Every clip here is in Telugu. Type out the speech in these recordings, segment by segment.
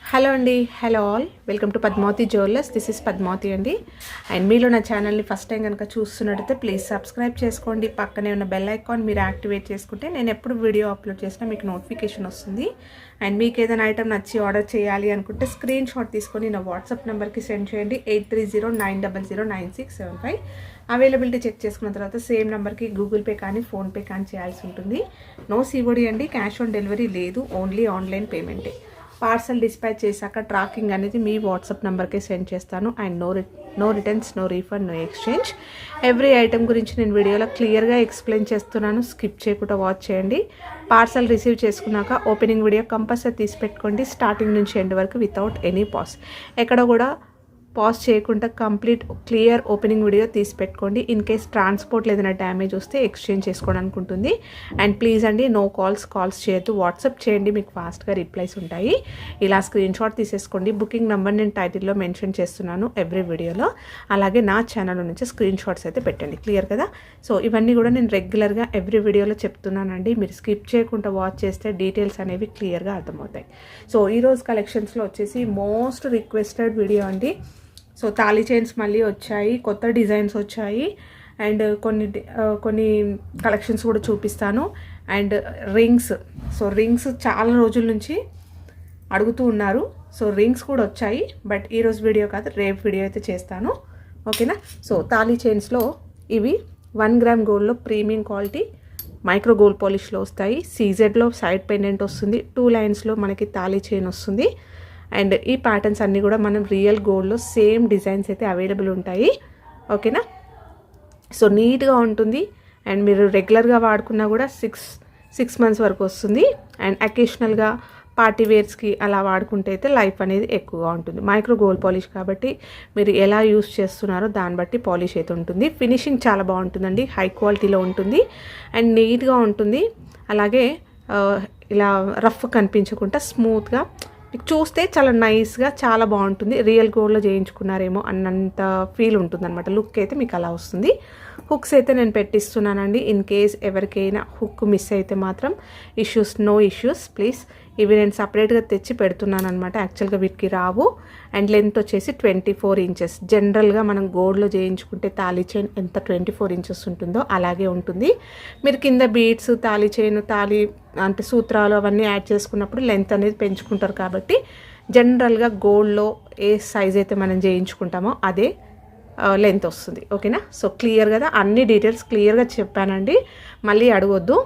హలో అండి, hello all, welcome to Padmavati jewellers. This is Padmavati అండి. అండ్ మీలో నా ఛానల్ని ఫస్ట్ టైం కనుక చూస్తున్నట్టయితే ప్లీజ్ సబ్స్క్రైబ్ చేసుకోండి. పక్కనే ఉన్న బెల్ ఐకాన్ మీరు యాక్టివేట్ చేసుకుంటే నేను ఎప్పుడు వీడియో అప్లోడ్ చేసినా మీకు నోటిఫికేషన్ వస్తుంది. అండ్ మీకు ఏదైనా ఐటమ్ నచ్చి ఆర్డర్ చేయాలి అనుకుంటే స్క్రీన్ షాట్ తీసుకొని నా వాట్సాప్ నెంబర్కి సెండ్ చేయండి. 8309009675. అవైలబిలిటీ చెక్ చేసుకున్న తర్వాత సేమ్ నెంబర్కి గూగుల్ పే కానీ ఫోన్పే కానీ చేయాల్సి ఉంటుంది. నో సిఓడి అండి, క్యాష్ ఆన్ డెలివరీ లేదు, ఓన్లీ ఆన్లైన్ పేమెంటే. పార్సల్ డిస్పాచ్ చేశాక ట్రాకింగ్ అనేది మీ వాట్సాప్ నెంబర్కే సెండ్ చేస్తాను. And no returns, no refund, no exchange. Every item గురించి నేను వీడియోలో క్లియర్గా ఎక్స్ప్లెయిన్ చేస్తున్నాను. స్కిప్ చేయకుండా వాచ్ చేయండి. పార్సల్ రిసీవ్ చేసుకున్నాక ఓపెనింగ్ వీడియో కంపల్సరీ తీసి పెట్టుకోండి, స్టార్టింగ్ నుంచి ఎండ్ వరకు వితౌట్ ఎనీ పాస్. ఎక్కడ కూడా పాజ్ చేయకుండా కంప్లీట్ క్లియర్ ఓపెనింగ్ వీడియో తీసి పెట్టుకోండి. ఇన్ కేస్ ట్రాన్స్పోర్ట్లో ఏదైనా డ్యామేజ్ వస్తే ఎక్స్చేంజ్ చేసుకోవడానికి ఉంటుంది. అండ్ ప్లీజ్ అండి, నో కాల్స్ చేయొద్దు, వాట్సాప్ చేయండి, మీకు ఫాస్ట్గా రిప్లైస్ ఉంటాయి. ఇలా స్క్రీన్ షాట్ తీసేసుకోండి. బుకింగ్ నెంబర్ నేను టైటిల్లో మెన్షన్ చేస్తున్నాను ఎవ్రీ వీడియోలో. అలాగే నా ఛానల్ నుంచి స్క్రీన్ షాట్స్ అయితే పెట్టండి. క్లియర్ కదా? సో ఇవన్నీ కూడా నేను రెగ్యులర్గా ఎవ్రీ వీడియోలో చెప్తున్నానండి. మీరు స్కిప్ చేయకుండా వాచ్ చేస్తే డీటెయిల్స్ అనేవి క్లియర్గా అర్థమవుతాయి. సో ఈరోజు కలెక్షన్స్లో వచ్చేసి మోస్ట్ రిక్వెస్టెడ్ వీడియో అండి. సో తాళీ చైన్స్ మళ్ళీ వచ్చాయి, కొత్త డిజైన్స్ వచ్చాయి. అండ్ కొన్ని కలెక్షన్స్ కూడా చూపిస్తాను. అండ్ రింగ్స్, సో రింగ్స్ చాలా రోజుల నుంచి అడుగుతూ ఉన్నారు. సో రింగ్స్ కూడా వచ్చాయి, బట్ ఈరోజు వీడియో కాదు, రేపు వీడియో అయితే చేస్తాను. ఓకేనా? సో తాళీ చైన్స్లో ఇవి 1 గ్రామ్ గోల్డ్లో ప్రీమియం క్వాలిటీ మైక్రో గోల్డ్ పాలిష్లో వస్తాయి. సీజెడ్లో సైడ్ పెండెంట్ వస్తుంది, 2 లైన్స్లో మనకి తాళీ చైన్ వస్తుంది. అండ్ ఈ ప్యాటర్న్స్ అన్నీ కూడా మనం రియల్ గోల్డ్లో సేమ్ డిజైన్స్ అయితే అవైలబుల్ ఉంటాయి. ఓకేనా? సో నీట్గా ఉంటుంది. అండ్ మీరు రెగ్యులర్గా వాడుకున్నా కూడా సిక్స్ మంత్స్ వరకు వస్తుంది. అండ్ అకేషనల్గా పార్టీ వేర్స్కి అలా వాడుకుంటే అయితే లైఫ్ అనేది ఎక్కువగా ఉంటుంది. మైక్రో గోల్డ్ పాలిష్ కాబట్టి మీరు ఎలా యూస్ చేస్తున్నారో దాన్ని బట్టి పాలిష్ అయితే ఉంటుంది. ఫినిషింగ్ చాలా బాగుంటుందండి, హై క్వాలిటీలో ఉంటుంది అండ్ నీట్గా ఉంటుంది. అలాగే ఇలా రఫ్ కనిపించకుండా స్మూత్గా చూస్తే చాలా నైస్గా చాలా బాగుంటుంది. రియల్ గోల్డ్లో చేయించుకున్నారేమో అన్నంత ఫీల్ ఉంటుంది అనమాట. లుక్ అయితే మీకు అలా వస్తుంది. హుక్స్ అయితే నేను పెట్టిస్తున్నానండి. ఇన్ కేస్ ఎవరికైనా హుక్ మిస్ అయితే మాత్రం నో ఇష్యూస్ ప్లీజ్. ఇవి నేను సపరేట్గా తెచ్చి పెడుతున్నాను అనమాట. యాక్చువల్గా వీటికి రావు. అండ్ లెంత్ వచ్చేసి 24 ఇంచెస్. జనరల్గా మనం గోల్డ్లో చేయించుకుంటే తాళీ చైన్ ఎంత 24 ఇంచెస్ ఉంటుందో అలాగే ఉంటుంది. మీరు కింద బీడ్స్, తాళీ చైన్, అంటే సూత్రాలు అవన్నీ యాడ్ చేసుకున్నప్పుడు లెంత్ అనేది పెంచుకుంటారు. కాబట్టి జనరల్గా గోల్డ్లో ఏ సైజ్ అయితే మనం చేయించుకుంటామో అదే లెంత్ వస్తుంది. ఓకేనా? సో క్లియర్ కదా, అన్ని డీటెయిల్స్ క్లియర్గా చెప్పానండి, మళ్ళీ అడగొద్దు.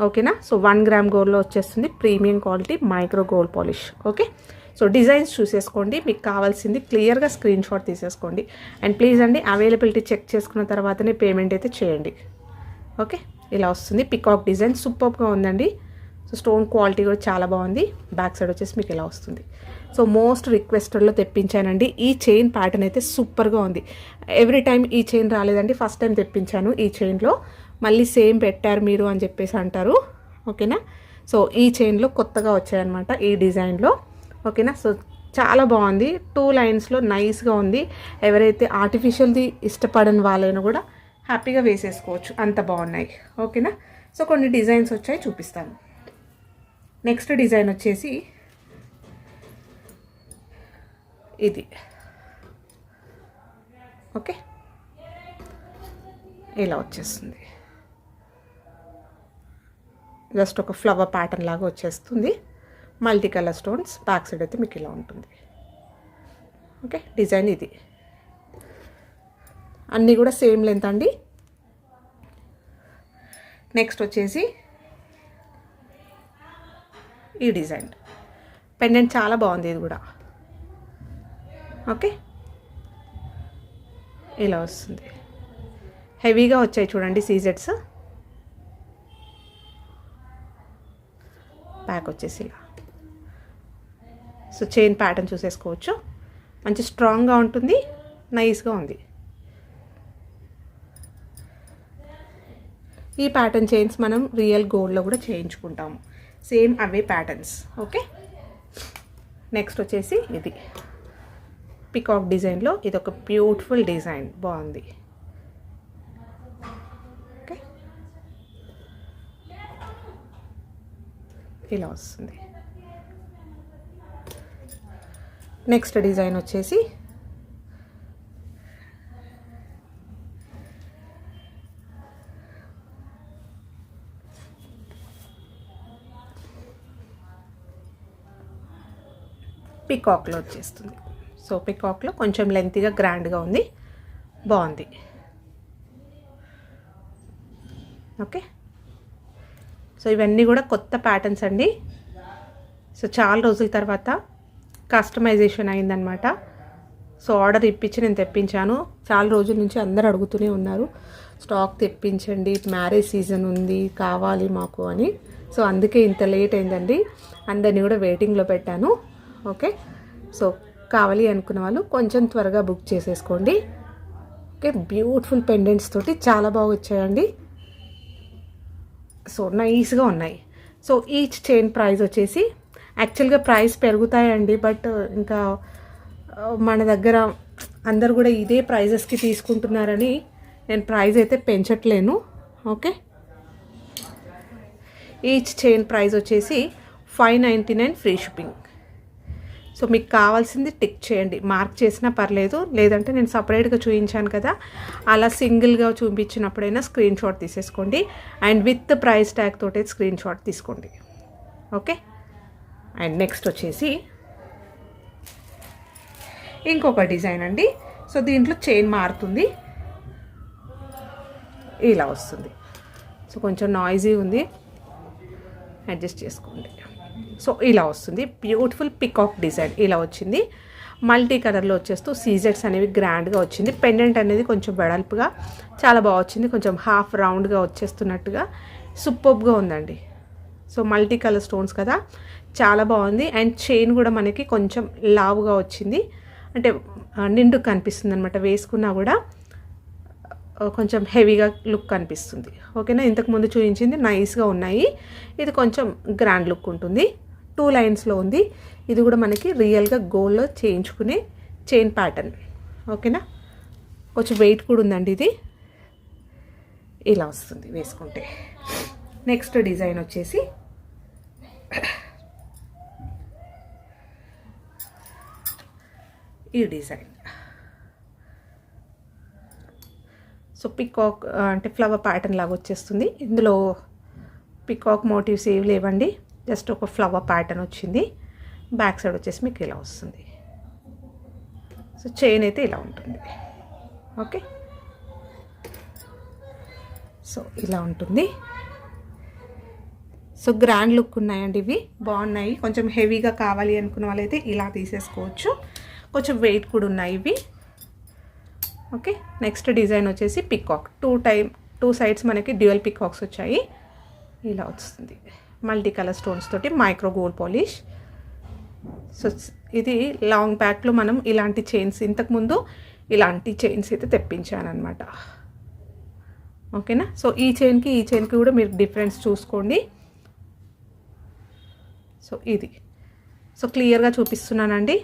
ఓకేనా? సో 1 గ్రామ్ గోల్డ్లో వచ్చేస్తుంది premium quality micro gold polish. Okay? So designs చూసేసుకోండి, మీకు కావాల్సింది క్లియర్గా స్క్రీన్ షాట్ తీసేసుకోండి. అండ్ ప్లీజ్ అండి, అవైలబిలిటీ చెక్ చేసుకున్న తర్వాతనే పేమెంట్ అయితే చేయండి. ఓకే? ఇలా వస్తుంది. పికాక్ డిజైన్ సూపర్గా ఉందండి. సో స్టోన్ క్వాలిటీ కూడా చాలా బాగుంది. బ్యాక్ సైడ్ వచ్చేసి మీకు ఇలా వస్తుంది. సో మోస్ట్ రిక్వెస్టెడ్లో తెప్పించానండి. ఈ చైన్ ప్యాటర్న్ అయితే సూపర్గా ఉంది. ఎవ్రీ టైం ఈ చైన్ రాలేదండి, ఫస్ట్ టైం తెప్పించాను. ఈ చైన్లో మళ్ళీ సేమ్ పెట్టారు మీరు అని చెప్పేసి అంటారు. ఓకేనా? సో ఈ చైన్లో కొత్తగా వచ్చాయన్నమాట ఈ డిజైన్లో. ఓకేనా? సో చాలా బాగుంది. 2 లైన్స్లో నైస్గా ఉంది. ఎవరైతే ఆర్టిఫిషియల్ది ఇష్టపడని వాళ్ళైనా కూడా హ్యాపీగా వేసేసుకోవచ్చు, అంత బాగున్నాయి. ఓకేనా? సో కొన్ని డిజైన్స్ వచ్చాయి, చూపిస్తాను. నెక్స్ట్ డిజైన్ వచ్చేసి ఇది. ఓకే, ఇలా వచ్చేస్తుంది. జస్ట్ ఒక ఫ్లవర్ ప్యాటర్న్ లాగా వచ్చేస్తుంది. Multi colour stones. Back side అయితే మీకు ఇలా ఉంటుంది. ఓకే, డిజైన్ ఇది. అన్నీ కూడా సేమ్ లెంత్ అండి. నెక్స్ట్ వచ్చేసి ఈ డిజైన్ పెండెంట్ చాలా బాగుంది, ఇది కూడా. ఓకే, ఇలా వస్తుంది. హెవీగా వచ్చాయి చూడండి సీజెట్స్. బ్యాక్ వచ్చేసి ఇలా. సో చైన్ ప్యాటర్న్ చూసేసుకోవచ్చు. మంచి స్ట్రాంగ్గా ఉంటుంది, నైస్గా ఉంది. ఈ ప్యాటర్న్ చైన్స్ మనం రియల్ గోల్డ్లో కూడా చేయించుకుంటాము, సేమ్ అవే ప్యాటర్న్స్. ఓకే, నెక్స్ట్ వచ్చేసి ఇది పికాక్ డిజైన్లో. ఇది ఒక బ్యూటిఫుల్ డిజైన్, బాగుంది. ఓకే, ఇలా వస్తుంది. నెక్స్ట్ డిజైన్ వచ్చేసి పికాక్లో వచ్చేస్తుంది. సో పికాక్లో కొంచెం లెంతీగా గ్రాండ్గా ఉంది, బాగుంది. ఓకే, సో ఇవన్నీ కూడా కొత్త ప్యాటర్న్స్ అండి. సో చాలా రోజుల తర్వాత కస్టమైజేషన్ అయిందనమాట. సో ఆర్డర్ ఇప్పించి నేను తెప్పించాను. చాలా రోజుల నుంచి అందరు అడుగుతూనే ఉన్నారు, స్టాక్ తెప్పించండి, మ్యారేజ్ సీజన్ ఉంది, కావాలి మాకు అని. సో అందుకే ఇంత లేట్ అయిందండి, అందరినీ కూడా వెయిటింగ్లో పెట్టాను. ఓకే, సో కావాలి అనుకున్న వాళ్ళు కొంచెం త్వరగా బుక్ చేసేసుకోండి. ఓకే, బ్యూటిఫుల్ పెండెంట్స్ తోటి చాలా బాగా వచ్చాయండి. సో నైస్గా ఉన్నాయి. సో ఈచ్ చైన్ ప్రైస్ వచ్చేసి యాక్చువల్గా ప్రైస్ పెరుగుతాయండి, బట్ ఇంకా మన దగ్గర అందరు కూడా ఇదే ప్రైజెస్కి తీసుకుంటున్నారని నేను ప్రైస్ అయితే పెంచట్లేను. ఓకే, ఈచ్ చైన్ ప్రైస్ వచ్చేసి 599 ఫ్రీ షిప్పింగ్. సో మీకు కావాల్సింది టిక్ చేయండి, మార్క్ చేసినా పర్లేదు, లేదంటే నేను సపరేట్గా చూపించాను కదా అలా సింగిల్గా చూపించినప్పుడైనా స్క్రీన్ షాట్ తీసేసుకోండి. అండ్ విత్ ప్రైస్ ట్యాగ్ తోటే స్క్రీన్ షాట్ తీసుకోండి. ఓకే, అండ్ నెక్స్ట్ వచ్చేసి ఇంకొక డిజైన్ అండి. సో దీంట్లో చైన్ మారుతుంది, ఇలా వస్తుంది. సో కొంచెం నాయిజీ ఉంది, అడ్జస్ట్ చేసుకోండి. సో ఇలా వస్తుంది, బ్యూటిఫుల్ పికాక్ డిజైన్ ఇలా వచ్చింది. మల్టీ కలర్లో వచ్చేస్తూ సీజెట్స్ అనేవి గ్రాండ్గా వచ్చింది. పెండెంట్ అనేది కొంచెం వెడల్పుగా చాలా బాగా వచ్చింది, కొంచెం హాఫ్ రౌండ్గా వచ్చేస్తున్నట్టుగా సూపర్గా ఉందండి. సో మల్టీ కలర్ స్టోన్స్ కదా, చాలా బాగుంది. అండ్ చైన్ కూడా మనకి కొంచెం లావుగా వచ్చింది, అంటే నిండు కనిపిస్తుంది అనమాట. వేసుకున్నా కూడా కొంచెం హెవీగా లుక్ కనిపిస్తుంది. ఓకేనా, ఇంతకుముందు చూపించింది నైస్గా ఉన్నాయి, ఇది కొంచెం గ్రాండ్ లుక్ ఉంటుంది. 2 లైన్స్లో ఉంది. ఇది కూడా మనకి రియల్గా గోల్డ్లో చేయించుకునే చైన్ ప్యాటర్న్. ఓకేనా, కొంచెం వెయిట్ కూడా ఉందండి. ఇది ఇలా వస్తుంది వేసుకుంటే. నెక్స్ట్ డిజైన్ వచ్చేసి ఈ డిజైన్. సో పికాక్ అంటే ఫ్లవర్ ప్యాటర్న్ లాగా వచ్చేస్తుంది. ఇందులో పికాక్ మోటివ్స్ ఏవి లేవండి, జస్ట్ ఒక ఫ్లవర్ ప్యాటర్న్ వచ్చింది. బ్యాక్ సైడ్ వచ్చేసి మీకు ఇలా వస్తుంది. సో చైన్ అయితే ఇలా ఉంటుంది. ఓకే, సో ఇలా ఉంటుంది. సో గ్రాండ్ లుక్ ఉన్నాయండి, ఇవి బాగున్నాయి. కొంచెం హెవీగా కావాలి అనుకున్న వాళ్ళైతే ఇలా తీసేసుకోవచ్చు, కొంచెం వెయిట్ కూడా ఉన్నాయి ఇవి. ఓకే, నెక్స్ట్ డిజైన్ వచ్చేసి పికాక్. 2 సైడ్స్ మనకి డ్యూయల్ పికాక్స్ వచ్చాయి, ఇలా వస్తుంది. మల్టీ కలర్ స్టోన్స్ తోటి మైక్రో గోల్డ్ పాలిష్. సో ఇది లాంగ్ బ్యాక్లో మనం ఇలాంటి చైన్స్, ఇంతకుముందు ఇలాంటి చైన్స్ అయితే తెప్పించాను అనమాట. ఓకేనా, సో ఈ చైన్కి కూడా మీరు డిఫరెన్స్ చూసుకోండి. సో ఇది సో క్లియర్గా చూపిస్తున్నానండి.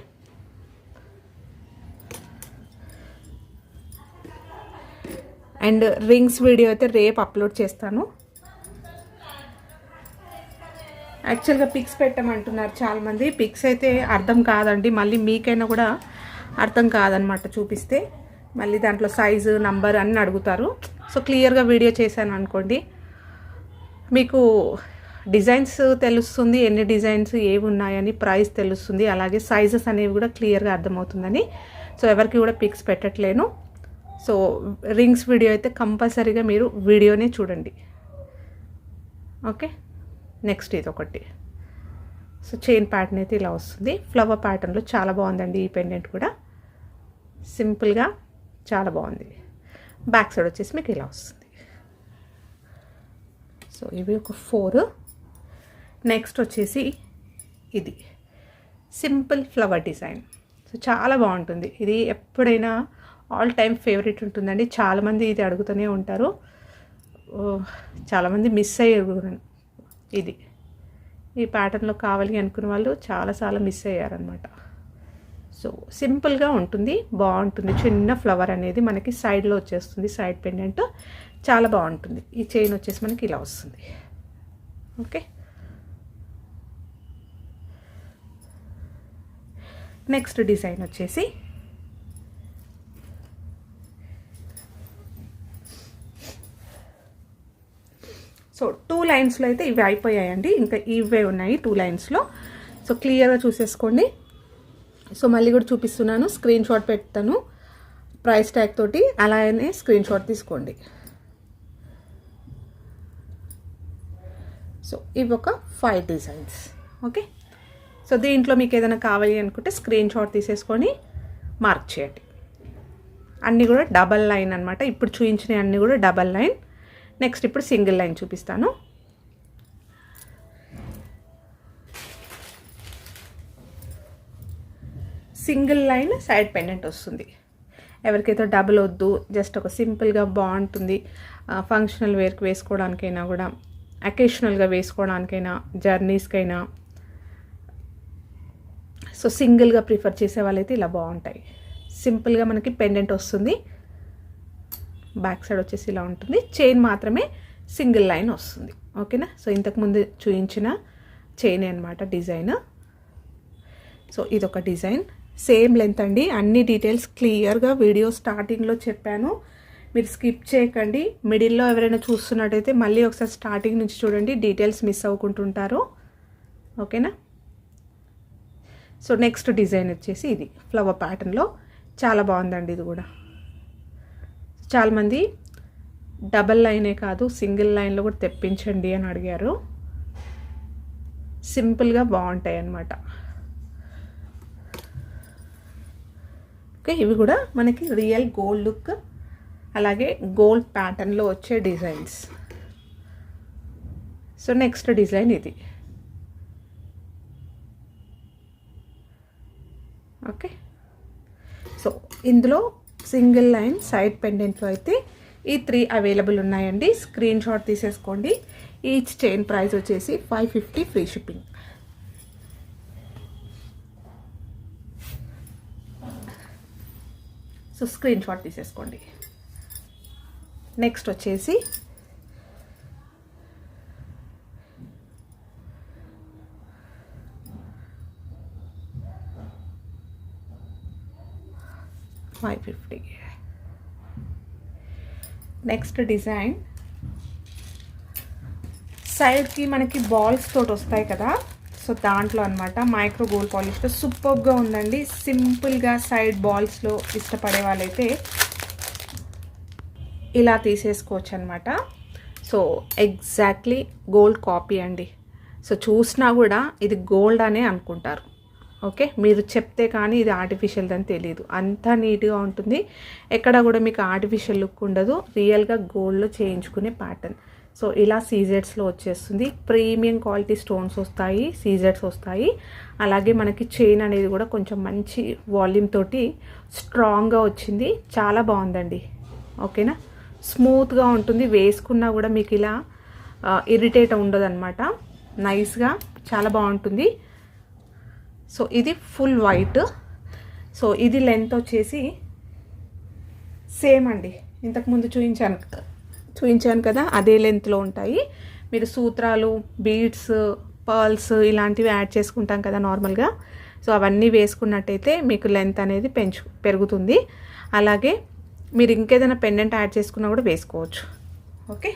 అండ్ రింగ్స్ వీడియో అయితే రేపు అప్లోడ్ చేస్తాను. యాక్చువల్గా పిక్స్ పెట్టమంటున్నారు చాలామంది. పిక్స్ అయితే అర్థం కాదండి, మళ్ళీ మీకైనా కూడా అర్థం కాదనమాట చూపిస్తే. మళ్ళీ దాంట్లో సైజు నంబర్ అన్నీ అడుగుతారు. సో క్లియర్గా వీడియో చేశాను అనుకోండి, మీకు డిజైన్స్ తెలుస్తుంది, ఎన్ని డిజైన్స్ ఏవి ఉన్నాయని, ప్రైస్ తెలుస్తుంది, అలాగే సైజెస్ అనేవి కూడా క్లియర్గా అర్థమవుతుందని. సో ఎవరికి కూడా పిక్స్ పెట్టట్లేను. సో రింగ్స్ వీడియో అయితే కంపల్సరీగా మీరు వీడియోనే చూడండి. ఓకే, నెక్స్ట్ ఇది ఒకటి. సో చైన్ ప్యాటర్న్ అయితే ఇలా వస్తుంది, ఫ్లవర్ ప్యాటర్న్లో చాలా బాగుందండి. ఈ పెండెంట్ కూడా సింపుల్గా చాలా బాగుంది. బ్యాక్ సైడ్ వచ్చేసి మీకు ఇలా వస్తుంది. సో ఇవి ఒక 4. నెక్స్ట్ వచ్చేసి ఇది సింపుల్ ఫ్లవర్ డిజైన్. సో చాలా బాగుంటుంది ఇది, ఎప్పుడైనా ఆల్ టైమ్ ఫేవరెట్ ఉంటుందండి. చాలామంది ఇది అడుగుతూనే ఉంటారు, చాలామంది మిస్ అయ్యారు. ఇది ఈ ప్యాటర్న్లో కావాలి అనుకున్న వాళ్ళు చాలా మిస్ అయ్యారనమాట. సో సింపుల్గా ఉంటుంది, బాగుంటుంది. చిన్న ఫ్లవర్ అనేది మనకి సైడ్లో వచ్చేస్తుంది, సైడ్ పెండెంట్ చాలా బాగుంటుంది. ఈ చైన్ వచ్చేసి మనకి ఇలా వస్తుంది. ఓకే, నెక్స్ట్ డిజైన్ వచ్చేసి సో 2 లైన్స్లో అయితే ఇవి అయిపోయాయండి, ఇంకా ఇవే ఉన్నాయి 2 లైన్స్లో. సో క్లియర్గా చూసేసుకోండి. సో మళ్ళీ కూడా చూపిస్తున్నాను, స్క్రీన్ షాట్ పెడతాను ప్రైస్ ట్యాగ్ తోటి, అలానే స్క్రీన్ షాట్ తీసుకోండి. సో ఇవి ఒక 5 డిజైన్స్. ఓకే, సో దీంట్లో మీకు ఏదైనా కావాలి అనుకుంటే స్క్రీన్ షాట్ తీసేసుకొని మార్క్ చేయండి. అన్నీ కూడా డబల్ లైన్ అనమాట. ఇప్పుడు చూపించినవి అన్నీ కూడా డబల్ లైన్. నెక్స్ట్ ఇప్పుడు సింగిల్ లైన్ చూపిస్తాను. సింగిల్ లైన్ సైడ్ పెండెంట్ వస్తుంది. ఎవరికైతే డబుల్ వద్దు, జస్ట్ ఒక సింపుల్గా బాగుంటుంది, ఫంక్షనల్ వేర్కి వేసుకోవడానికైనా కూడా, అకేషనల్గా వేసుకోవడానికైనా, జర్నీస్కైనా, సో సింగిల్గా ప్రిఫర్ చేసే వాళ్ళైతే ఇలా బాగుంటాయి. సింపుల్గా మనకి పెండెంట్ వస్తుంది, బ్యాక్ సైడ్ వచ్చేసి ఇలా ఉంటుంది, చైన్ మాత్రమే సింగిల్ లైన్ వస్తుంది. ఓకేనా, సో ఇంతకుముందు చూపించిన చైన్ అనమాట డిజైన్. సో ఇదొక డిజైన్, సేమ్ లెంత్ అండి. అన్ని డీటెయిల్స్ క్లియర్గా వీడియో స్టార్టింగ్లో చెప్పాను, మీరు స్కిప్ చేయకండి. మిడిల్లో ఎవరైనా చూస్తున్నట్టయితే మళ్ళీ ఒకసారి స్టార్టింగ్ నుంచి చూడండి, డీటెయిల్స్ మిస్ అవ్వకుంటుంటారు. ఓకేనా, సో నెక్స్ట్ డిజైన్ వచ్చేసి ఇది ఫ్లవర్ ప్యాటర్న్లో, చాలా బాగుందండి ఇది కూడా. చాలామంది డబల్ లైనే కాదు సింగిల్ లైన్లో కూడా తెప్పించండి అని అడిగారు. సింపుల్గా బాగుంటాయి అన్నమాట. ఓకే, ఇవి కూడా మనకి రియల్ గోల్డ్ లుక్, అలాగే గోల్డ్ ప్యాటర్న్లో వచ్చే డిజైన్స్. సో నెక్స్ట్ డిజైన్ ఇది. ఓకే, సో ఇందులో సింగిల్ లైన్ సైడ్ పెండెంట్లో అయితే ఈ 3 అవైలబుల్ ఉన్నాయండి. స్క్రీన్ షాట్ తీసేసుకోండి. ఈచ్ చైన్ ప్రైస్ వచ్చేసి 550 free shipping. So screen shot తీసేసుకోండి. నెక్స్ట్ వచ్చేసి $550. నెక్స్ట్ డిజైన్ సైడ్కి మనకి బాల్స్ తోటి వస్తాయి కదా, సో దాంట్లో అనమాట మైక్రో గోల్డ్ పాలిష్తో సూపర్గా ఉందండి. సింపుల్గా సైడ్ బాల్స్లో ఇష్టపడే వాళ్ళైతే ఇలా తీసేసుకోవచ్చు అనమాట. సో ఎగ్జాక్ట్లీ గోల్డ్ కాపీ అండి. సో చూసినా కూడా ఇది గోల్డ్ అనే అనుకుంటారు. ఓకే, మీరు చెప్తే కానీ ఇది ఆర్టిఫిషియల్ అని తెలియదు, అంత నీట్గా ఉంటుంది. ఎక్కడ కూడా మీకు ఆర్టిఫిషియల్ లుక్ ఉండదు, రియల్గా గోల్డ్లో చేయించుకునే ప్యాటర్న్. సో ఇలా సీజెడ్స్లో వచ్చేస్తుంది, ప్రీమియం క్వాలిటీ స్టోన్స్ వస్తాయి, సీజెడ్స్ వస్తాయి. అలాగే మనకి చైన్ అనేది కూడా కొంచెం మంచి వాల్యూమ్ తోటి స్ట్రాంగ్గా వచ్చింది, చాలా బాగుందండి. ఓకేనా, స్మూత్గా ఉంటుంది, వేసుకున్నా కూడా మీకు ఇలా ఇరిటేట్ ఉండదు అనమాట, నైస్గా చాలా బాగుంటుంది. సో ఇది ఫుల్ వైట్. సో ఇది లెంత్ వచ్చేసి సేమ్ అండి, ఇంతకుముందు చూపించాను కదా అదే లెంత్లో ఉంటాయి. మీరు సూత్రాలు, బీడ్స్, పర్ల్స్ ఇలాంటివి యాడ్ చేసుకుంటాం కదా నార్మల్గా, సో అవన్నీ వేసుకున్నట్టయితే మీకు లెంత్ అనేది పెరుగుతుంది. అలాగే మీరు ఇంకేదైనా పెండెంట్ యాడ్ చేసుకున్నా కూడా వేసుకోవచ్చు. ఓకే,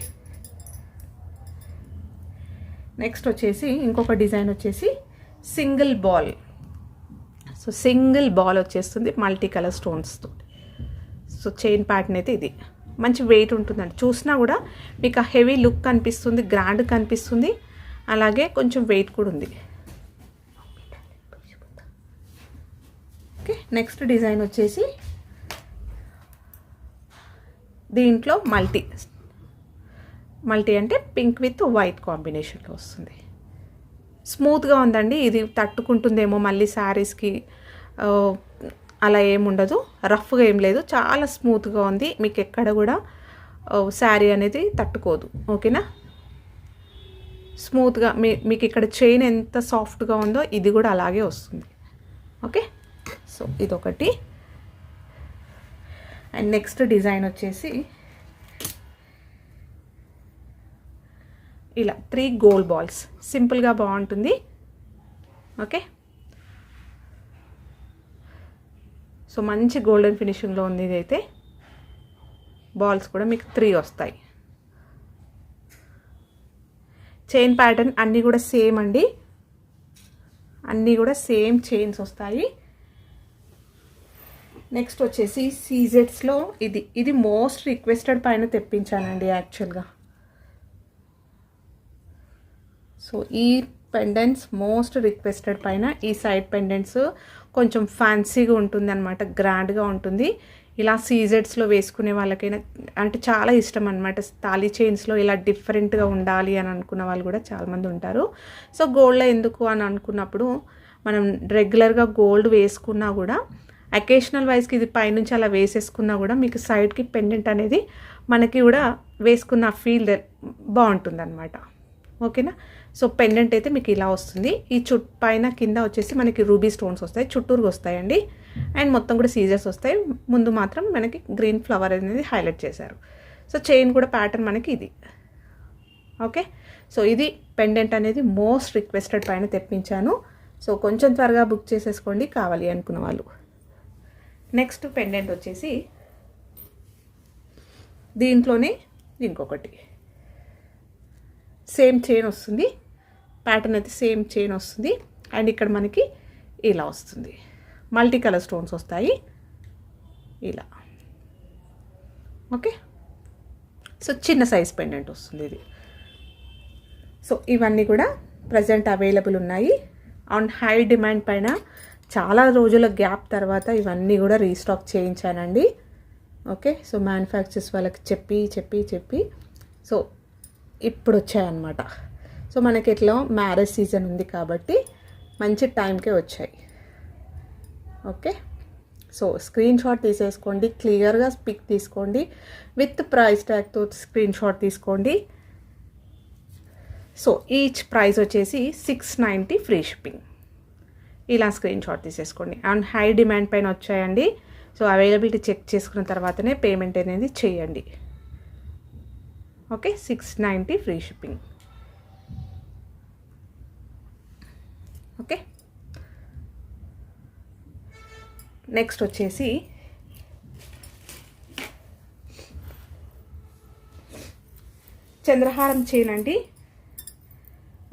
నెక్స్ట్ వచ్చేసి ఇంకొక డిజైన్ వచ్చేసి single ball. So single ball వచ్చేస్తుంది మల్టీ కలర్ స్టోన్స్తో. సో చైన్ ప్యాటర్న్ అయితే ఇది మంచి వెయిట్ ఉంటుందండి, చూసినా కూడా మీకు ఆ హెవీ లుక్ కనిపిస్తుంది, గ్రాండ్ కనిపిస్తుంది, అలాగే కొంచెం వెయిట్ కూడా ఉంది. ఓకే, నెక్స్ట్ డిజైన్ వచ్చేసి దీంట్లో మల్టీ అంటే పింక్ విత్ వైట్ కాంబినేషన్లో వస్తుంది. స్మూత్గా ఉందండి, ఇది తట్టుకుంటుందేమో మళ్ళీ శారీస్కి, అలా ఏముండదు, రఫ్గా ఏం లేదు, చాలా స్మూత్గా ఉంది, మీకు ఎక్కడ కూడా శారీ అనేది తట్టుకోదు. ఓకేనా, స్మూత్గా మీకు ఇక్కడ చైన్ ఎంత సాఫ్ట్గా ఉందో ఇది కూడా అలాగే వస్తుంది. ఓకే, సో ఇదొకటి. అండ్ నెక్స్ట్ డిజైన్ వచ్చేసి ఇలా 3 గోల్డ్ బాల్స్, సింపుల్గా బాగుంటుంది. ఓకే, సో మంచి గోల్డెన్ ఫినిషింగ్లో ఉంది ఇదైతే. బాల్స్ కూడా మీకు 3 వస్తాయి. చైన్ ప్యాటర్న్ అన్నీ కూడా సేమ్ అండి, అన్నీ కూడా సేమ్ చైన్స్ వస్తాయి. నెక్స్ట్ వచ్చేసి సీజెడ్స్లో ఇది మోస్ట్ రిక్వెస్టెడ్ పైన తెప్పించానండి యాక్చువల్గా. సో ఈ పెండెంట్స్ మోస్ట్ రిక్వెస్టెడ్ పైన. ఈ సైడ్ పెండెంట్స్ కొంచెం ఫ్యాన్సీగా ఉంటుంది అనమాట, గ్రాండ్గా ఉంటుంది. ఇలా సీజెడ్స్లో వేసుకునే వాళ్ళకైనా అంటే చాలా ఇష్టం అనమాట. తాళీ చైన్స్లో ఇలా డిఫరెంట్గా ఉండాలి అని అనుకున్న వాళ్ళు కూడా చాలామంది ఉంటారు. సో గోల్డ్లో ఎందుకు అని అనుకున్నప్పుడు మనం రెగ్యులర్గా గోల్డ్ వేసుకున్నా కూడా అకేషనల్ వైజ్కి ఇది పైనుంచి అలా వేసేసుకున్నా కూడా మీకు సైడ్కి పెండెంట్ అనేది మనకి కూడా వేసుకున్న ఫీల్ బాగుంటుంది అనమాట. ఓకేనా. సో పెండెంట్ అయితే మీకు ఇలా వస్తుంది. ఈ పైన కింద వచ్చేసి మనకి రూబీ స్టోన్స్ వస్తాయి, చుట్టూరుగా వస్తాయండి. అండ్ మొత్తం కూడా సీజర్స్ వస్తాయి. ముందు మాత్రం మనకి గ్రీన్ ఫ్లవర్ అనేది హైలైట్ చేశారు. సో చైన్ కూడా ప్యాటర్న్ మనకి ఇది. ఓకే. సో ఇది పెండెంట్ అనేది మోస్ట్ రిక్వెస్టెడ్ పైన తెప్పించాను. సో కొంచెం త్వరగా బుక్ చేసేసుకోండి కావాలి అనుకున్న వాళ్ళు. నెక్స్ట్ పెండెంట్ వచ్చేసి దీంట్లోనే ఇంకొకటి సేమ్ చైన్ వస్తుంది, ప్యాటర్న్ అయితే సేమ్ చైన్ వస్తుంది. అండ్ ఇక్కడ మనకి ఇలా వస్తుంది, మల్టీ కలర్ స్టోన్స్ వస్తాయి ఇలా. ఓకే. సో చిన్న సైజ్ పెండెంట్ వస్తుంది ఇది. సో ఇవన్నీ కూడా ప్రజెంట్ అవైలబుల్ ఉన్నాయి. ఆన్ హై డిమాండ్ పైన చాలా రోజుల గ్యాప్ తర్వాత ఇవన్నీ కూడా రీస్టాక్ చేయించానండి. ఓకే. సో మ్యానుఫ్యాక్చర్స్ వాళ్ళకి చెప్పి సో ఇప్పుడు వచ్చాయన్నమాట. సో మనకి ఇట్లా మ్యారేజ్ సీజన్ ఉంది కాబట్టి మంచి టైంకే వచ్చాయి. ఓకే. సో స్క్రీన్ షాట్ తీసేసుకోండి, క్లియర్గా పిక్ తీసుకోండి, విత్ ప్రైస్ ట్యాగ్తో స్క్రీన్ షాట్ తీసుకోండి. సో ఈచ్ ప్రైస్ వచ్చేసి 690 ఫ్రీ షిప్పింగ్. ఇలా స్క్రీన్ షాట్ తీసేసుకోండి. అండ్ హై డిమాండ్ పైన వచ్చాయండి. సో అవైలబిలిటీ చెక్ చేసుకున్న తర్వాతనే పేమెంట్ అనేది చేయండి. Okay. 690 free shipping. Okay. Next వచ్చేసి చంద్రహారం చైన్ అండి.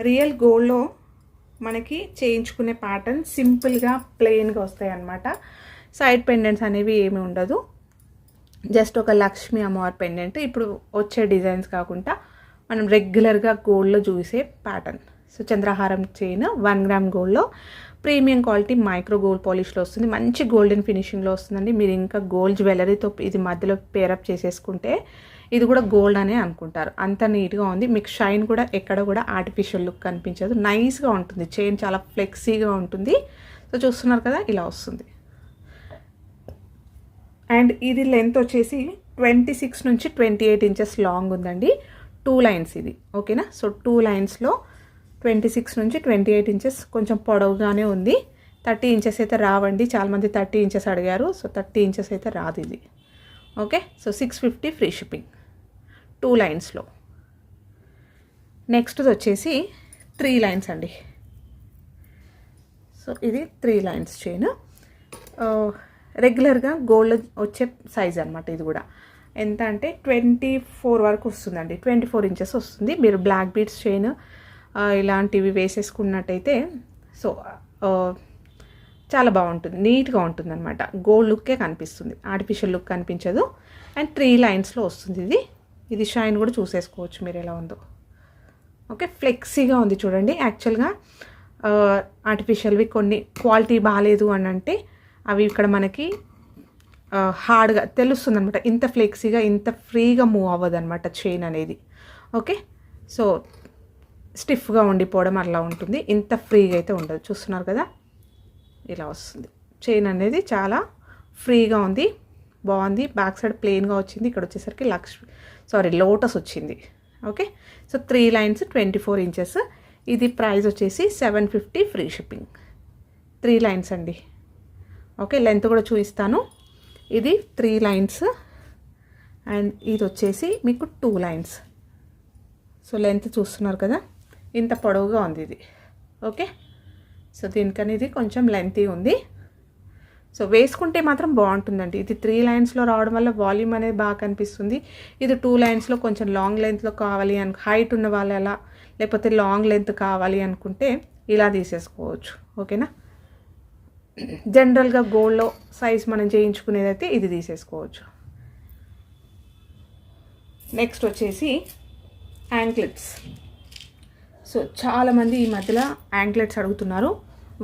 రియల్ గోల్డ్లో మనకి చేయించుకునే ప్యాటర్న్ సింపుల్గా ప్లెయిన్గా వస్తాయి అన్నమాట. సైడ్ పెండెంట్స్ అనేవి ఏమి ఉండదు. జస్ట్ ఒక లక్ష్మీ అమ్మవారి పెండెంట్. ఇప్పుడు వచ్చే డిజైన్స్ కాకుండా మనం రెగ్యులర్గా గోల్డ్లో చూసే ప్యాటర్న్. సో చంద్రహారం చైన్ 1 గ్రామ్ గోల్డ్లో ప్రీమియం క్వాలిటీ మైక్రో గోల్డ్ పాలిష్లో వస్తుంది. మంచి గోల్డెన్ ఫినిషింగ్లో వస్తుందండి. మీరు ఇంకా గోల్డ్ జ్యువెలరీతో ఇది మధ్యలో పేరప్ చేసేసుకుంటే ఇది కూడా గోల్డ్ అనే అనుకుంటారు, అంత నీట్గా ఉంది. మీకు షైన్ కూడా ఎక్కడ కూడా ఆర్టిఫిషియల్ లుక్ కనిపించదు, నైస్గా ఉంటుంది. చైన్ చాలా ఫ్లెక్సీగా ఉంటుంది. సో చూస్తున్నారు కదా, ఇలా వస్తుంది. అండ్ ఇది లెంత్ వచ్చేసి 26 నుంచి 28 ఇంచెస్ లాంగ్ ఉందండి. 2 లైన్స్ ఇది. ఓకేనా. సో 2 లైన్స్లో 26 నుంచి 28 ఇంచెస్ కొంచెం పొడవుగానే ఉంది. 30 ఇంచెస్ అయితే రావండి, చాలామంది 30 ఇంచెస్ అడిగారు. సో 30 ఇంచెస్ అయితే రాదు ఇది. ఓకే. సో 650 ఫ్రీ షిప్పింగ్ 2 లైన్స్లో. నెక్స్ట్ వచ్చేసి 3 లైన్స్ అండి. సో ఇది 3 లైన్స్ చైన్. రెగ్యులర్గా గోల్డ్ వచ్చే సైజ్ అనమాట. ఇది కూడా ఎంత అంటే 24 వరకు వస్తుందండి. 24 ఇంచెస్ వస్తుంది. మీరు బ్లాక్ బీడ్స్ చైన్ ఇలాంటివి వేసేసుకున్నట్టయితే సో చాలా బాగుంటుంది, నీట్గా ఉంటుంది అనమాట. గోల్డ్ లుక్కే కనిపిస్తుంది, ఆర్టిఫిషియల్ లుక్ కనిపించదు. అండ్ 3 లైన్స్లో వస్తుంది ఇది. ఇది షైన్ కూడా చూసేసుకోవచ్చు మీరు ఎలా ఉందో. ఓకే. ఫ్లెక్సీగా ఉంది చూడండి. యాక్చువల్గా ఆర్టిఫిషియల్వి కొన్ని క్వాలిటీ బాగాలేదు అని అంటే అవి ఇక్కడ మనకి హార్డ్గా తెలుస్తుంది అనమాట. ఇంత ఫ్లెక్సీగా ఇంత ఫ్రీగా మూవ్ అవ్వదు అనమాట చైన్ అనేది. ఓకే. సో స్టిఫ్గా ఉండిపోవడం అలా ఉంటుంది, ఇంత ఫ్రీగా అయితే ఉండదు. చూస్తున్నారు కదా, ఇలా వస్తుంది. చైన్ అనేది చాలా ఫ్రీగా ఉంది, బాగుంది. బ్యాక్ సైడ్ ప్లెయిన్గా వచ్చింది. ఇక్కడ వచ్చేసరికి లోటస్ వచ్చింది. ఓకే. So 3 lines 24 inches. ఇది ప్రైస్ వచ్చేసి 750 ఫ్రీ షిప్పింగ్. 3 లైన్స్ అండి. ఓకే. లెంత్ కూడా చూపిస్తాను. ఇది 3 లైన్స్ అండ్ ఇది వచ్చేసి మీకు 2 లైన్స్. సో లెంత్ చూస్తున్నారు కదా, ఇంత పొడవుగా ఉంది ఇది. ఓకే. సో దీనికని ఇది కొంచెం లెంతీ ఉంది. సో వేసుకుంటే మాత్రం బాగుంటుందండి. ఇది 3 లైన్స్లో రావడం వల్ల వాల్యూమ్ అనేది బాగా కనిపిస్తుంది. ఇది 2 లైన్స్లో కొంచెం లాంగ్ లెంత్లో కావాలి హైట్ ఉన్న వాళ్ళు ఎలా, లేకపోతే లాంగ్ లెంత్ కావాలి అనుకుంటే ఇలా తీసేసుకోవచ్చు. ఓకేనా. జనరల్గా గోల్డ్లో సైజ్ మనం చేయించుకునేదైతే ఇది తీసేసుకోవచ్చు. నెక్స్ట్ వచ్చేసి యాంక్లెట్స్. సో చాలామంది ఈ మధ్యలో యాంక్లెట్స్ అడుగుతున్నారు.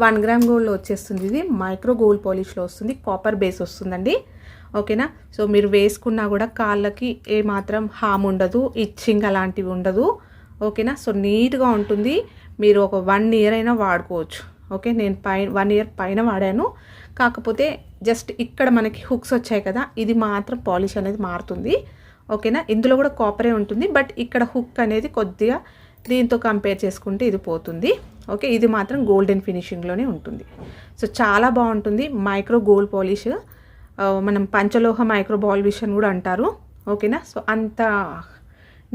1 గ్రామ్ గోల్డ్లో వచ్చేస్తుంది. ఇది మైక్రో గోల్డ్ పాలిష్లో వస్తుంది, కాపర్ బేస్ వస్తుందండి. ఓకేనా. సో మీరు వేసుకున్నా కూడా కాళ్ళకి ఏమాత్రం హామ్ ఉండదు, ఇచ్చింగ్ అలాంటివి ఉండదు. ఓకేనా. సో నీట్గా ఉంటుంది. మీరు ఒక 1 ఇయర్ అయినా వాడుకోవచ్చు. ఓకే, నేను 1 ఇయర్ పైన వాడాను. కాకపోతే జస్ట్ ఇక్కడ మనకి హుక్స్ వచ్చాయి కదా, ఇది మాత్రం పాలిష్ అనేది మారుతుంది. ఓకేనా. ఇందులో కూడా కాపరే ఉంటుంది, బట్ ఇక్కడ హుక్ అనేది కొద్దిగా దీంతో కంపేర్ చేసుకుంటే ఇది పోతుంది. ఓకే, ఇది మాత్రం గోల్డెన్ ఫినిషింగ్లోనే ఉంటుంది. సో చాలా బాగుంటుంది. మైక్రో గోల్డ్ పాలిష్, మనం పంచలోహ మైక్రో పాలిష్ అని కూడా అంటారు. ఓకేనా. సో అంత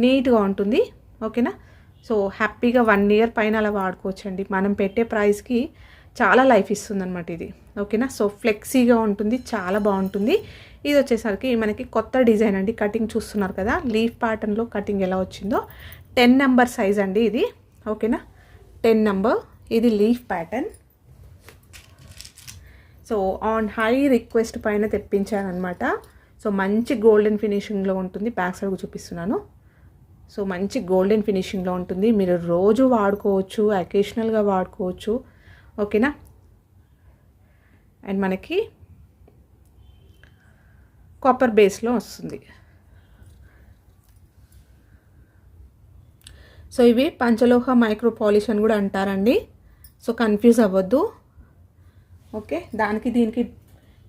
నీట్గా ఉంటుంది. ఓకేనా. సో హ్యాపీగా 1 ఇయర్ పైన అలా వాడుకోవచ్చండి. మనం పెట్టే ప్రైస్కి చాలా లైఫ్ ఇస్తుంది అనమాట ఇది. ఓకేనా. సో ఫ్లెక్సీగా ఉంటుంది, చాలా బాగుంటుంది. ఇది వచ్చేసరికి మనకి కొత్త డిజైన్ అండి. కటింగ్ చూస్తున్నారు కదా, లీఫ్ ప్యాటర్న్లో కటింగ్ ఎలా వచ్చిందో. 10 నెంబర్ సైజ్ అండి ఇది. ఓకేనా. 10 నెంబర్, ఇది leaf pattern. So on high request పైన తెప్పించాను అనమాట. సో మంచి గోల్డెన్ ఫినిషింగ్లో ఉంటుంది. బ్యాక్ సైడ్ చూపిస్తున్నాను. సో మంచి గోల్డెన్ ఫినిషింగ్లో ఉంటుంది. మీరు రోజు వాడుకోవచ్చు, అకేషనల్గా వాడుకోవచ్చు. ఓకేనా. అండ్ మనకి కాపర్ బేస్లో వస్తుంది. సో ఇవి పంచలోహ మైక్రో పాలిష్ అని కూడా అంటారండి. సో కన్ఫ్యూజ్ అవ్వద్దు. ఓకే, దానికి దీనికి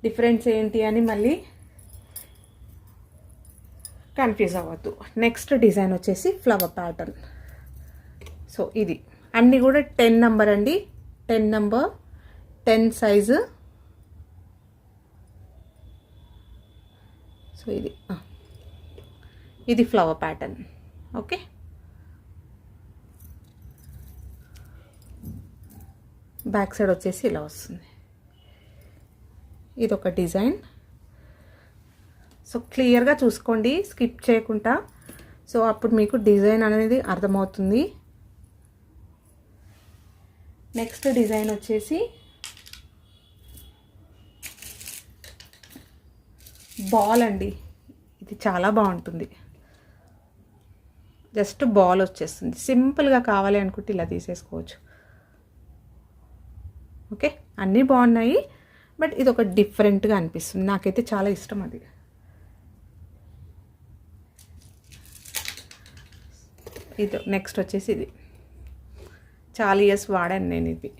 డిఫరెన్స్ ఏంటి అని మళ్ళీ కన్ఫ్యూజ్ అవ్వద్దు. నెక్స్ట్ డిజైన్ వచ్చేసి ఫ్లవర్ ప్యాటర్న్. సో ఇది అన్నీ కూడా 10 నెంబర్ అండి. 10 నెంబర్, 10 సైజు. సో ఇది flower pattern. Okay, back side వచ్చేసి ఇలా వస్తుంది. ఇది ఒక డిజైన్. సో క్లియర్గా చూసుకోండి, స్కిప్ చేయకుండా. సో అప్పుడు మీకు డిజైన్ అనేది అర్థమవుతుంది. నెక్స్ట్ డిజైన్ వచ్చేసి బాల్ అండి. ఇది చాలా బాగుంటుంది. జస్ట్ బాల్ వచ్చేస్తుంది. సింపుల్గా కావాలి అనుకుంటే ఇలా తీసేసుకోవచ్చు. ఓకే, అన్నీ బాగున్నాయి, బట్ ఇది ఒక డిఫరెంట్గా అనిపిస్తుంది. నాకైతే చాలా ఇష్టం అది. ఇది నెక్స్ట్ వచ్చేసి ఇది చాలా ఇయర్స్ వాడాను నేను ఇది.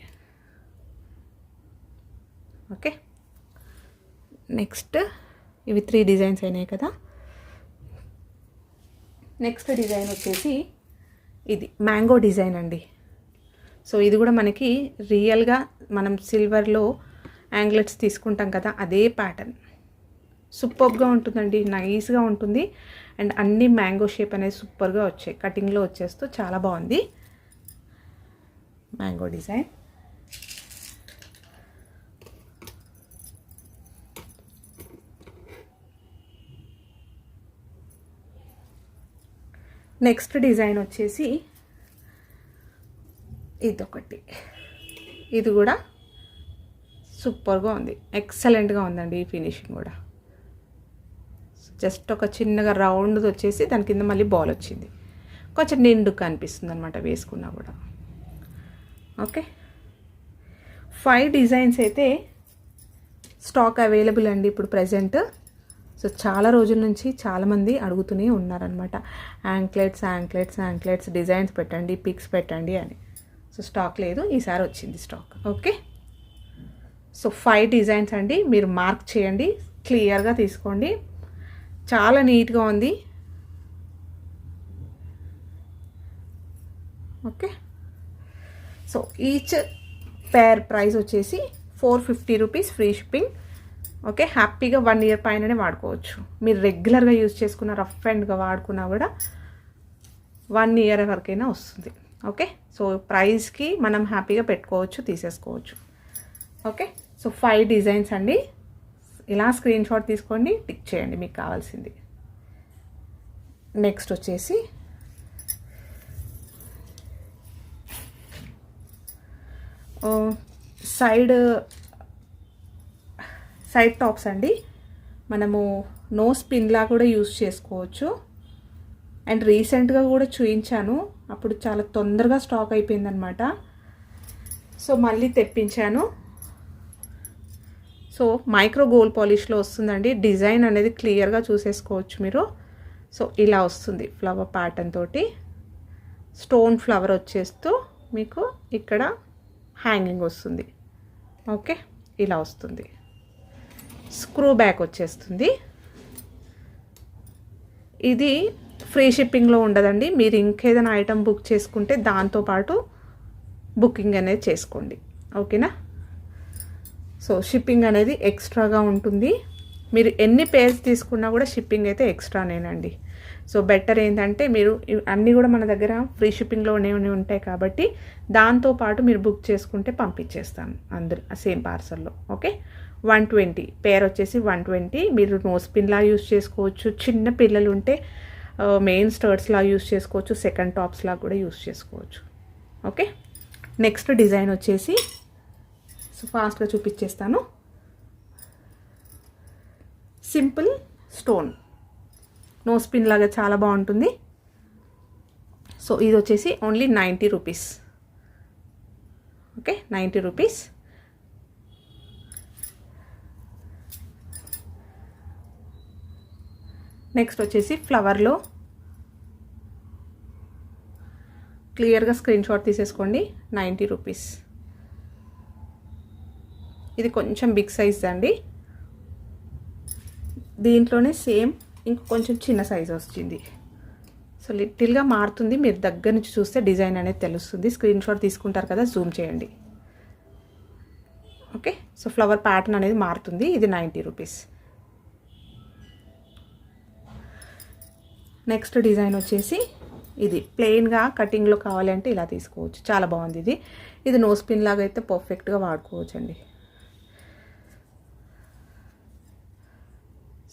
ఓకే, నెక్స్ట్ ఇవి 3 డిజైన్స్ అయినాయి కదా. నెక్స్ట్ డిజైన్ వచ్చేసి ఇది మ్యాంగో డిజైన్ అండి. సో ఇది కూడా మనకి రియల్గా మనం సిల్వర్లో యాంగ్లెట్స్ తీసుకుంటాం కదా, అదే ప్యాటర్న్. సూపర్గా ఉంటుందండి, నైస్గా ఉంటుంది. అండ్ అన్ని మ్యాంగో షేప్ అనేది సూపర్గా వచ్చాయి. కటింగ్లో వచ్చేస్తూ చాలా బాగుంది మ్యాంగో డిజైన్. నెక్స్ట్ డిజైన్ వచ్చేసి ఇదొకటి. ఇది కూడా సూపర్గా ఉంది, ఎక్సలెంట్గా ఉందండి ఈ ఫినిషింగ్ కూడా. జస్ట్ ఒక చిన్నగా రౌండ్ వచ్చేసి దాని కింద మళ్ళీ బాల్ వచ్చింది. కొంచెం నిండుగా అనిపిస్తుంది అనమాట వేసుకున్నా కూడా. ఓకే, 5 డిజైన్స్ అయితే స్టాక్ అవైలబుల్ అండి ఇప్పుడు ప్రజెంట్. సో చాలా రోజుల నుంచి చాలామంది అడుగుతూనే ఉన్నారనమాట, యాంక్లెట్స్ డిజైన్స్ పెట్టండి, పిక్స్ పెట్టండి అని. సో స్టాక్ లేదు, ఈసారి వచ్చింది స్టాక్. ఓకే, సో 5 డిజైన్స్ అండి. మీరు మార్క్ చేయండి, క్లియర్గా తీసుకోండి. చాలా నీట్గా ఉంది. ఓకే, సో ఈచ్ పేర్ ప్రైస్ వచ్చేసి 450 రూపీస్, ఫ్రీ షిప్పింగ్. ఓకే, హ్యాపీగా 1 ఇయర్ పైననే వాడుకోవచ్చు. మీరు రెగ్యులర్గా యూజ్ చేసుకున్న, రఫ్ అండ్గా వాడుకున్నా కూడా 1 ఇయర్ వరకైనా వస్తుంది. ఓకే, సో ప్రైస్కి మనం హ్యాపీగా పెట్టుకోవచ్చు, తీసేసుకోవచ్చు. ఓకే, సో 5 డిజైన్స్ అండి. ఇలా స్క్రీన్ షాట్ తీసుకోండి, టిక్ చేయండి మీకు కావాల్సింది. నెక్స్ట్ వచ్చేసి సైడ్ టాప్స్ అండి. మనము నోస్ పిన్లా కూడా యూస్ చేసుకోవచ్చు. అండ్ రీసెంట్గా కూడా చూయించాను, అప్పుడు చాలా తొందరగా స్టాక్ అయిపోయిందనమాట. సో మళ్ళీ తెప్పించాను. సో మైక్రో గోల్డ్ పాలిష్లో వస్తుందండి. డిజైన్ అనేది క్లియర్గా చూసేసుకోవచ్చు మీరు. సో ఇలా వస్తుంది ఫ్లవర్ ప్యాటర్న్ తోటి, స్టోన్ ఫ్లవర్ వచ్చేస్తూ మీకు ఇక్కడ హ్యాంగింగ్ వస్తుంది. ఓకే, ఇలా వస్తుంది. స్క్రూ బ్యాక్ వచ్చేస్తుంది. ఇది ఫ్రీ షిప్పింగ్లో ఉండదండి. మీరు ఇంకేదైనా ఐటమ్ బుక్ చేసుకుంటే దాంతోపాటు బుకింగ్ అనేది చేసుకోండి. ఓకేనా? సో షిప్పింగ్ అనేది ఎక్స్ట్రాగా ఉంటుంది. మీరు ఎన్ని పేర్స్ తీసుకున్నా కూడా షిప్పింగ్ అయితే ఎక్స్ట్రానేనండి. సో బెటర్ ఏంటంటే మీరు అన్నీ కూడా మన దగ్గర ఫ్రీ షిప్పింగ్లోనే ఉంటాయి కాబట్టి దాంతోపాటు మీరు బుక్ చేసుకుంటే పంపించేస్తాను అందరు సేమ్ పార్సల్లో. ఓకే, 120 పేర్ వచ్చేసి 120. మీరు నోస్ పిన్లా యూస్ చేసుకోవచ్చు. చిన్న పిల్లలు ఉంటే మెయిన్ స్టర్ట్స్లా యూస్ చేసుకోవచ్చు, సెకండ్ టాప్స్లా కూడా యూస్ చేసుకోవచ్చు. ఓకే, నెక్స్ట్ డిజైన్ వచ్చేసి సో ఫాస్ట్గా చూపించేస్తాను. సింపుల్ స్టోన్ నోస్ పిన్ లాగా చాలా బాగుంటుంది. సో ఇది వచ్చేసి only 90 rupees. Okay, 90 rupees. Next వచ్చేసి ఫ్లవర్లో క్లియర్గా స్క్రీన్ షాట్ తీసేసుకోండి. 90 రూపీస్. ఇది కొంచెం బిగ్ సైజ్ అండి. దీంట్లోనే సేమ్ ఇంకొంచెం చిన్న సైజ్ వచ్చింది. సో లిటిల్గా మారుతుంది. మీరు దగ్గర నుంచి చూస్తే డిజైన్ అనేది తెలుస్తుంది. స్క్రీన్ షాట్ తీసుకుంటారు కదా, జూమ్ చేయండి. ఓకే, సో ఫ్లవర్ ప్యాటర్న్ అనేది మారుతుంది. ఇది 90 రూపీస్. నెక్స్ట్ డిజైన్ వచ్చేసి ఇది ప్లెయిన్గా కటింగ్లో కావాలంటే ఇలా తీసుకోవచ్చు. చాలా బాగుంది ఇది. ఇది నోస్ పిన్ లాగా అయితే పర్ఫెక్ట్గా వాడుకోవచ్చు అండి.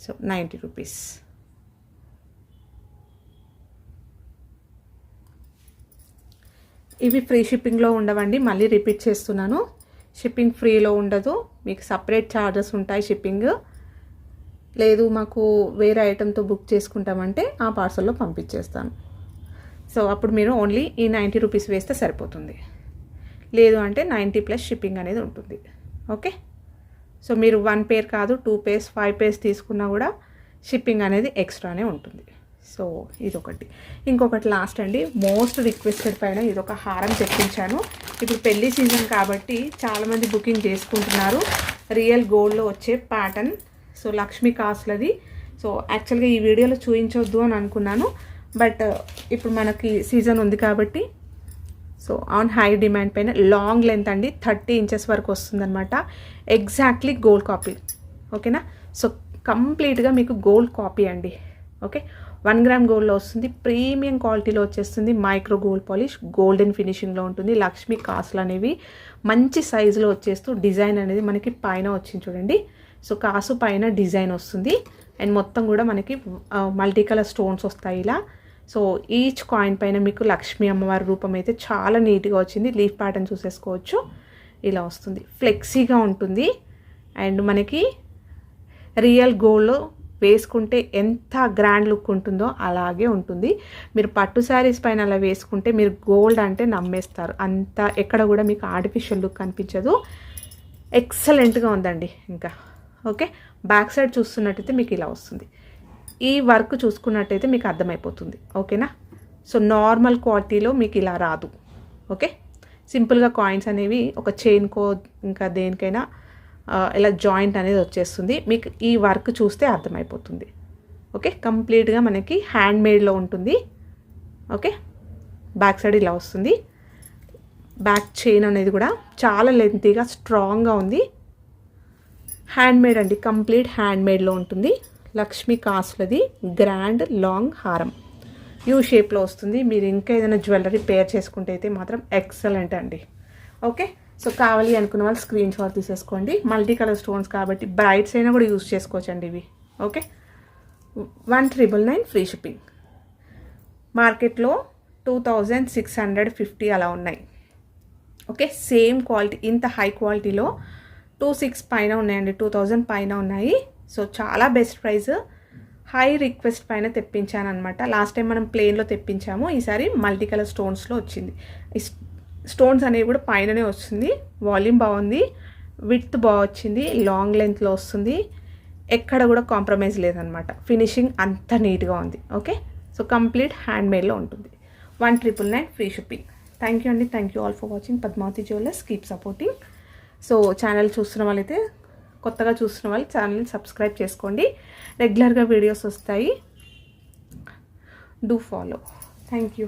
So 90 rupees. ఇవి ఫ్రీ షిప్పింగ్లో ఉండవండి. మళ్ళీ రిపీట్ చేస్తున్నాను, షిప్పింగ్ ఫ్రీలో ఉండదు. మీకు సపరేట్ ఛార్జెస్ ఉంటాయి షిప్పింగ్. లేదు మాకు వేరే ఐటెంతో బుక్ చేసుకుంటామంటే ఆ పార్సల్లో పంపించేస్తాను. సో అప్పుడు మీరు ఓన్లీ ఈ 90 రూపీస్ వేస్తే సరిపోతుంది. లేదు అంటే 90 ప్లస్ షిప్పింగ్ అనేది ఉంటుంది. ఓకే, సో మీరు 1 పేర్ కాదు 2 పేర్స్ 5 పేర్స్ తీసుకున్నా కూడా షిప్పింగ్ అనేది ఎక్స్ట్రానే ఉంటుంది. సో ఇదొకటి. ఇంకొకటి లాస్ట్ అండి, మోస్ట్ రిక్వెస్టెడ్ పైన ఇదొక హారం తెప్పించాను. ఇప్పుడు పెళ్లి సీజన్ కాబట్టి చాలామంది బుకింగ్ చేసుకుంటున్నారు. రియల్ గోల్డ్లో వచ్చే ప్యాటర్న్. సో లక్ష్మీ కాసులది. సో యాక్చువల్గా ఈ వీడియోలో చూపించొద్దు అని అనుకున్నాను, బట్ ఇప్పుడు మనకి సీజన్ ఉంది కాబట్టి సో ఆన్ హై డిమాండ్ పైన లాంగ్ లెంత్ అండి, 30 ఇంచెస్ వరకు వస్తుందన్నమాట. Exactly gold copy. ఓకేనా? సో కంప్లీట్గా మీకు గోల్డ్ కాపీ అండి. ఓకే, 1 గ్రామ్ గోల్డ్లో వస్తుంది. ప్రీమియం క్వాలిటీలో వచ్చేస్తుంది. మైక్రో గోల్డ్ పాలిష్, గోల్డెన్ ఫినిషింగ్లో ఉంటుంది. లక్ష్మీ కాసులు అనేవి మంచి సైజులో వచ్చేస్తూ డిజైన్ అనేది మనకి పైన వచ్చింది చూడండి. సో కాసు పైన డిజైన్ వస్తుంది. అండ్ మొత్తం కూడా మనకి మల్టీ కలర్ స్టోన్స్ వస్తాయి ఇలా. సో ఈచ్ కాయిన్ పైన మీకు లక్ష్మీ అమ్మవారి రూపం అయితే చాలా నీట్గా వచ్చింది. లీఫ్ ప్యాటర్న్ చూసేసుకోవచ్చు. ఇలా వస్తుంది, ఫ్లెక్సీగా ఉంటుంది. అండ్ మనకి రియల్ గోల్డ్లో వేసుకుంటే ఎంత గ్రాండ్ లుక్ ఉంటుందో అలాగే ఉంటుంది. మీరు పట్టు శారీస్ పైన అలా వేసుకుంటే మీరు గోల్డ్ అంటే నమ్మేస్తారు. అంత ఎక్కడ కూడా మీకు ఆర్టిఫిషియల్ లుక్ కనిపించదు. ఎక్సలెంట్గా ఉందండి. ఇంకా ఓకే, బ్యాక్ సైడ్ చూస్తున్నట్టయితే మీకు ఇలా వస్తుంది. ఈ వర్క్ చూసుకున్నట్టయితే మీకు అర్థమైపోతుంది. ఓకేనా? సో నార్మల్ క్వాలిటీలో మీకు ఇలా రాదు. ఓకే, సింపుల్గా కాయిన్స్ అనేవి ఒక చైన్కో ఇంకా దేనికైనా ఇలా జాయింట్ అనేది వచ్చేస్తుంది. మీకు ఈ వర్క్ చూస్తే అర్థమైపోతుంది. ఓకే, కంప్లీట్గా మనకి హ్యాండ్ మేడ్లో ఉంటుంది. ఓకే, బ్యాక్ సైడ్ ఇలా వస్తుంది. బ్యాక్ చైన్ అనేది కూడా చాలా లెంతీగా స్ట్రాంగ్గా ఉంది. హ్యాండ్ మేడ్ అండి, కంప్లీట్ హ్యాండ్ మేడ్లో ఉంటుంది. లక్ష్మీ కాసులది గ్రాండ్ లాంగ్ హారం యూ షేప్లో వస్తుంది. మీరు ఇంకా ఏదైనా జ్యువెలరీ పేర్ చేసుకుంటే అయితే మాత్రం ఎక్సలెంట్ అండి. ఓకే, సో కావాలి అనుకున్న వాళ్ళు స్క్రీన్ షాట్ తీసేసుకోండి. మల్టీ కలర్ స్టోన్స్ కాబట్టి బ్రైట్స్ అయినా కూడా యూజ్ చేసుకోవచ్చండి ఇవి. Okay, 1999 free shipping. మార్కెట్లో 2650 అలా ఉన్నాయి. ఓకే, సేమ్ క్వాలిటీ, ఇంత హై క్వాలిటీలో 26 పైన ఉన్నాయండి, 2000 పైన ఉన్నాయి. సో చాలా బెస్ట్ ప్రైస్. హై రిక్వెస్ట్ పైన తెప్పించాను అనమాట. లాస్ట్ టైం మనం ప్లెయిన్లో తెప్పించాము, ఈసారి మల్టీ కలర్ స్టోన్స్లో వచ్చింది. స్టోన్స్ అనేవి కూడా పైననే వస్తుంది. వాల్యూమ్ బాగుంది, విడ్త్ బాగా వచ్చింది, లాంగ్ లెంత్లో వస్తుంది. ఎక్కడ కూడా కాంప్రమైజ్ లేదనమాట. ఫినిషింగ్ అంత నీట్గా ఉంది. ఓకే, సో కంప్లీట్ హ్యాండ్ మేడ్లో ఉంటుంది. 1999 ఫ్రీ షిప్పింగ్. థ్యాంక్ యూ అండి. Thank you all for watching Padmavati jewellers. Keep supporting. So channel చూస్తున్న వాళ్ళైతే, కొత్తగా చూస్తున్న వాళ్ళు ఛానల్ని సబ్స్క్రైబ్ చేసుకోండి. రెగ్యులర్గా వీడియోస్ వస్తాయి. Do follow. Thank you.